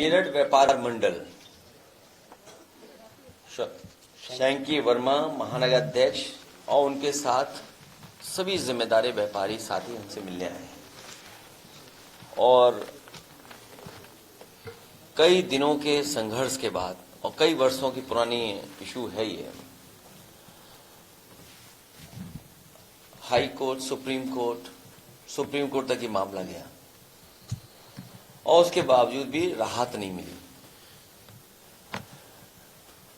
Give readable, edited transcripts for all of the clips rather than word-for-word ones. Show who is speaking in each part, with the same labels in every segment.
Speaker 1: मेरठ व्यापार मंडल शैंकी वर्मा महानगर अध्यक्ष और उनके साथ सभी जिम्मेदार व्यापारी साथी हमसे मिलने आए हैं और कई दिनों के संघर्ष के बाद और कई वर्षों की पुरानी इशू है ये। हाई कोर्ट, सुप्रीम कोर्ट तक ये मामला गया और उसके बावजूद भी राहत नहीं मिली।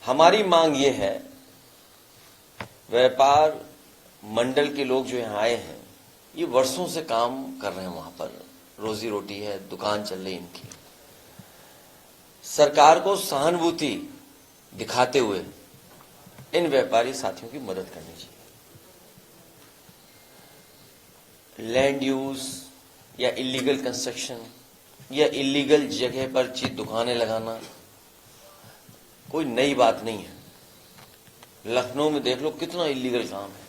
Speaker 1: हमारी मांग ये है, व्यापार मंडल के लोग जो यहाँ आए हैं ये वर्षों से काम कर रहे हैं, वहां पर रोजी रोटी है, दुकान चल रही इनकी। सरकार को सहानुभूति दिखाते हुए इन व्यापारी साथियों की मदद करनी चाहिए। लैंड यूज या इलीगल कंस्ट्रक्शन या इलीगल जगह पर दुकानें लगाना कोई नई बात नहीं है। लखनऊ में देख लो कितना इलीगल काम है,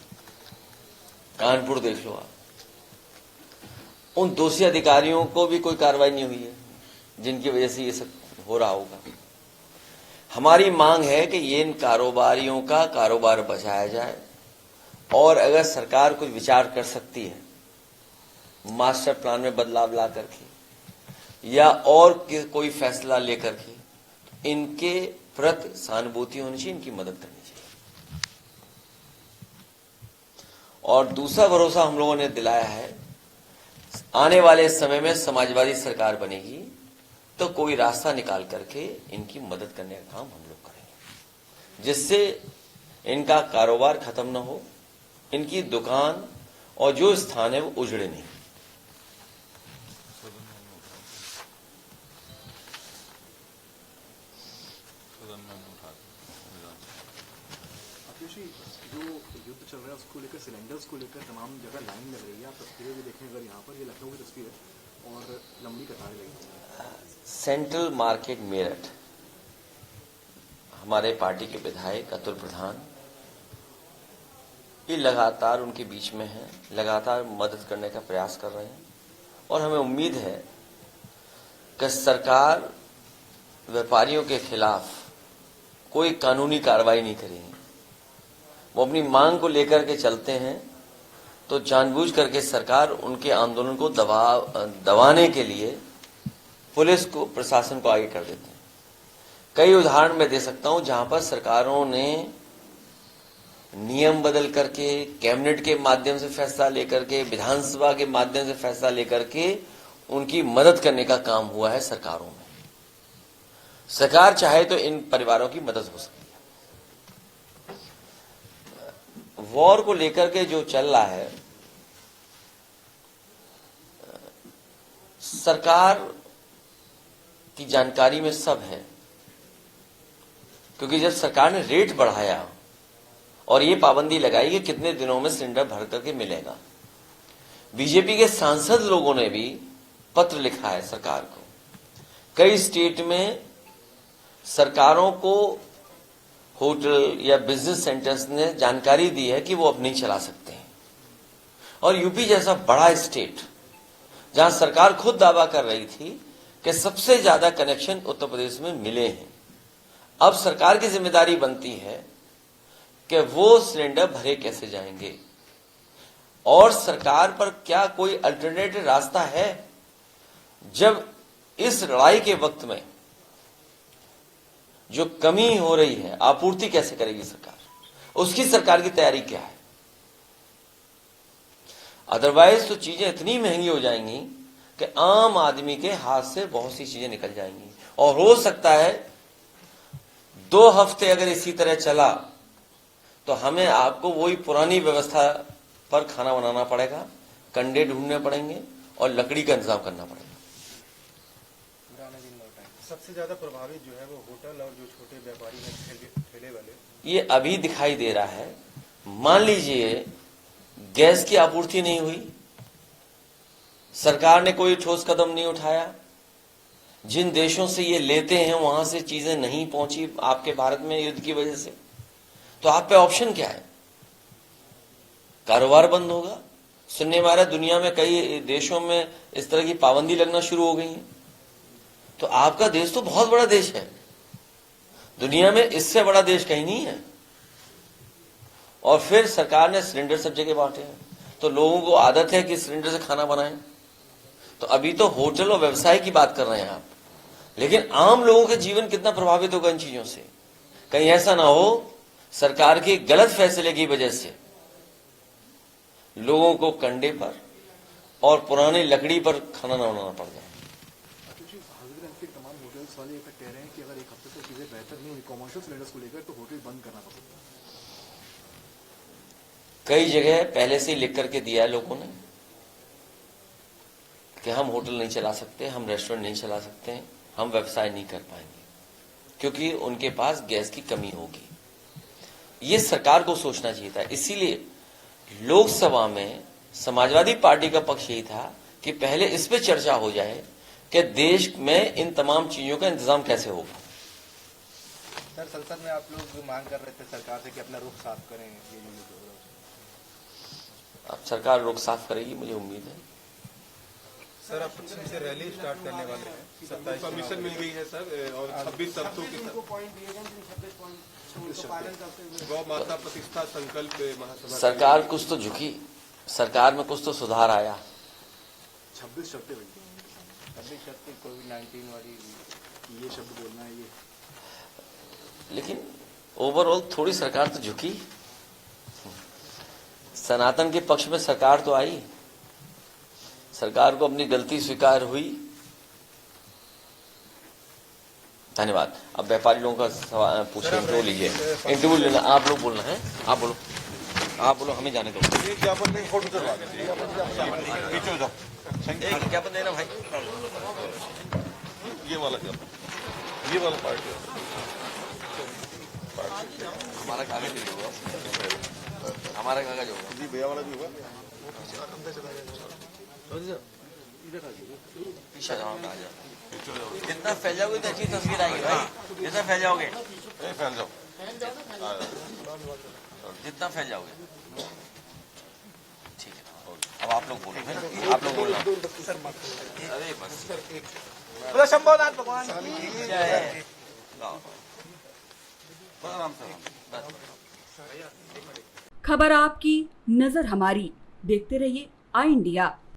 Speaker 1: कानपुर देख लो आप। उन दोषी अधिकारियों को भी कोई कार्रवाई नहीं हुई है जिनकी वजह से ये सब हो रहा होगा। हमारी मांग है कि ये इन कारोबारियों का कारोबार बचाया जाए और अगर सरकार कुछ विचार कर सकती है मास्टर प्लान में बदलाव ला करके या और कोई फैसला लेकर के इनके प्रति सहानुभूति होनी चाहिए, इनकी मदद करनी चाहिए। और दूसरा भरोसा हम लोगों ने दिलाया है, आने वाले समय में समाजवादी सरकार बनेगी तो कोई रास्ता निकाल करके इनकी मदद करने का काम हम लोग करेंगे, जिससे इनका कारोबार खत्म न हो, इनकी दुकान और जो स्थान है वो उजड़े नहीं।
Speaker 2: जो युद्ध चल रहा है उसको लेकर, सिलेंडर्स को लेकर तमाम जगह लाइन लग रही है। आप तस्वीरें भी देखें अगर यहाँ पर, ये लखनऊ की तस्वीर है और लंबी कतारें लगी हैं।
Speaker 1: सेंट्रल मार्केट मेरठ, हमारे पार्टी के विधायक अतुल प्रधान ये लगातार उनके बीच में हैं, लगातार मदद करने का प्रयास कर रहे हैं और हमें उम्मीद है कि सरकार व्यापारियों के खिलाफ कोई कानूनी कार्रवाई नहीं करेगी। वो अपनी मांग को लेकर के चलते हैं तो जानबूझ करके सरकार उनके आंदोलन को दबाने के लिए पुलिस को, प्रशासन को आगे कर देते हैं। कई उदाहरण मैं दे सकता हूं जहां पर सरकारों ने नियम बदल करके, कैबिनेट के माध्यम से फैसला लेकर के, विधानसभा के माध्यम से फैसला लेकर के उनकी मदद करने का काम हुआ है सरकारों में। सरकार चाहे तो इन परिवारों की मदद हो सकती है। वॉर को लेकर के जो चल रहा है, सरकार की जानकारी में सब है, क्योंकि जब सरकार ने रेट बढ़ाया और ये पाबंदी लगाई कि कितने दिनों में सिलेंडर भर करके मिलेगा, बीजेपी के सांसद लोगों ने भी पत्र लिखा है सरकार को। कई स्टेट में सरकारों को होटल या बिजनेस सेंटर्स ने जानकारी दी है कि वो अब नहीं चला सकते हैं। और यूपी जैसा बड़ा स्टेट जहां सरकार खुद दावा कर रही थी कि सबसे ज्यादा कनेक्शन उत्तर प्रदेश में मिले हैं, अब सरकार की जिम्मेदारी बनती है कि वो सिलेंडर भरे कैसे जाएंगे और सरकार पर क्या कोई अल्टरनेटिव रास्ता है। जब इस लड़ाई के वक्त में जो कमी हो रही है, आपूर्ति कैसे करेगी सरकार, उसकी सरकार की तैयारी क्या है। अदरवाइज तो चीजें इतनी महंगी हो जाएंगी कि आम आदमी के हाथ से बहुत सी चीजें निकल जाएंगी। और हो सकता है 2 हफ्ते अगर इसी तरह चला तो हमें आपको वही पुरानी व्यवस्था पर खाना बनाना पड़ेगा, कंडे ढूंढने पड़ेंगे और लकड़ी का इंतजाम करना पड़ेगा।
Speaker 2: सबसे ज्यादा प्रभावित जो है वो होटल और जो छोटे व्यापारी हैं, ठेले वाले,
Speaker 1: ये अभी दिखाई दे रहा है। मान लीजिए गैस की आपूर्ति नहीं हुई, सरकार ने कोई ठोस कदम नहीं उठाया, जिन देशों से ये लेते हैं वहां से चीजें नहीं पहुंची आपके भारत में युद्ध की वजह से, तो आप पे ऑप्शन क्या है? कारोबार बंद होगा। सुनने में आ रहा है दुनिया में कई देशों में इस तरह की पाबंदी लगना शुरू हो गई है। तो आपका देश तो बहुत बड़ा देश है, दुनिया में इससे बड़ा देश कहीं नहीं है। और फिर सरकार ने सिलेंडर सब जगह बांटे हैं, तो लोगों को आदत है कि सिलेंडर से खाना बनाएं। तो अभी तो होटल और व्यवसाय की बात कर रहे हैं आप, लेकिन आम लोगों के जीवन कितना प्रभावित होगा इन चीजों से। कहीं ऐसा ना हो सरकार के गलत फैसले की वजह से लोगों को कंडे पर और पुरानी लकड़ी पर खाना ना बनाना पड़ जाए।
Speaker 2: के तमाम होटल्स वाले ये कह रहे हैं कि अगर एक हफ्ते से चीजें बेहतर नहीं हुई कॉमर्शियल सिलेंडर्स को लेकर तो होटल बंद करना पड़ सकता है।
Speaker 1: कई जगह पहले से ही लिख करके दिया है लोगों ने कि हम होटल नहीं चला सकते, हम रेस्टोरेंट नहीं चला सकते, हम व्यवसाय नहीं कर पाएंगे, क्योंकि उनके पास गैस की कमी होगी। ये सरकार को सोचना चाहिए था। इसीलिए लोकसभा में समाजवादी पार्टी का पक्ष यही था कि पहले इस पे चर्चा हो जाए कि देश में इन तमाम चीजों का इंतजाम कैसे होगा।
Speaker 3: सर, संसद में आप लोग मांग कर रहे थे सरकार से कि अपना रुख साफ करें, ये
Speaker 1: अब सरकार रुख साफ करेगी, मुझे उम्मीद है।
Speaker 3: सर, आप पश्चिम से रैली स्टार्ट करने वाले हैं, 27
Speaker 4: परमिशन मिल गई है सर, और 26 शर्तों के गौ माता प्रतिष्ठा संकल्प महासभा
Speaker 1: सरकार कुछ तो झुकी, सरकार में कुछ तो सुधार आया।
Speaker 2: 26 शर्तें हुई,
Speaker 3: 26 शर्तें कोविड-19 वाली,
Speaker 2: ये शब्द बोलना है ये।
Speaker 1: लेकिन ओवरऑल थोड़ी सरकार तो झुकी, सनातन के पक्ष में सरकार तो आई, सरकार को अपनी गलती स्वीकार हुई। धन्यवाद। अब व्यापारी लोगों का सवाल पूछे, इंटरव्यू लीजिए, इंटरव्यू लेना। आप लोग बोलना है, आप बोलो, हमें जाने दो।
Speaker 4: ज्ञापन नहीं, फोटो करवा दें।
Speaker 1: एक ज्ञापन देना भाई,
Speaker 4: ये वाला ज्ञापन, ये वाला पार्ट
Speaker 1: हमारा कागज भी होगा, हमारा कागज होगा
Speaker 4: जी, भैया वाला भी होगा।
Speaker 1: पीछे जाओ, आ जाओ। जितना फैल जाओगे तो अच्छी तस्वीर आएगी भाई, जितना फैल जाओगे,
Speaker 4: नहीं फैल जाओ,
Speaker 1: जितना फैल जाओगे। ठीक है, अब आप लोग बोलो, आप लोग बोलना। अरे बस
Speaker 3: शंभोनाथ भगवान की
Speaker 1: जय।
Speaker 4: आराम से।
Speaker 5: खबर आपकी, नजर हमारी। देखते रहिए आई इंडिया।